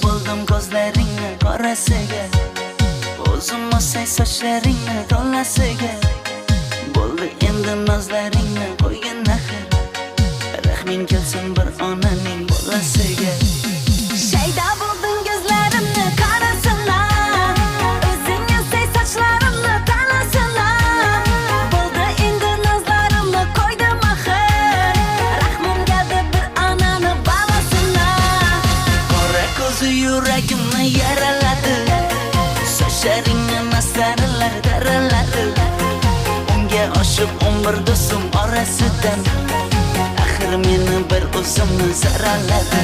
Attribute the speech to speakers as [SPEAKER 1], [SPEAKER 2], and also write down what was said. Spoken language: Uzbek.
[SPEAKER 1] bo'ldim ko'zlaringni qorasiga, o'zim osay sochlaringni to'lasiga. Bo'ldi endi nozlaringni qo'ygin axir, rahming kelsin bir onaning bolasiga.
[SPEAKER 2] Shayda bo'lding ko'zlarimni qarasana, o'zing osay sochlarimni to'lasana. Bo'ldi endi nozlarimni qo'ydim axir, rahmim keldi bir onani bolasina.
[SPEAKER 1] Qora ko'zi yuragimni yaraladi, sochlaringni masaralar daraladi. Unga oshiq 11 do'stim orasidan, axir meni bir o'zimni zaraladi.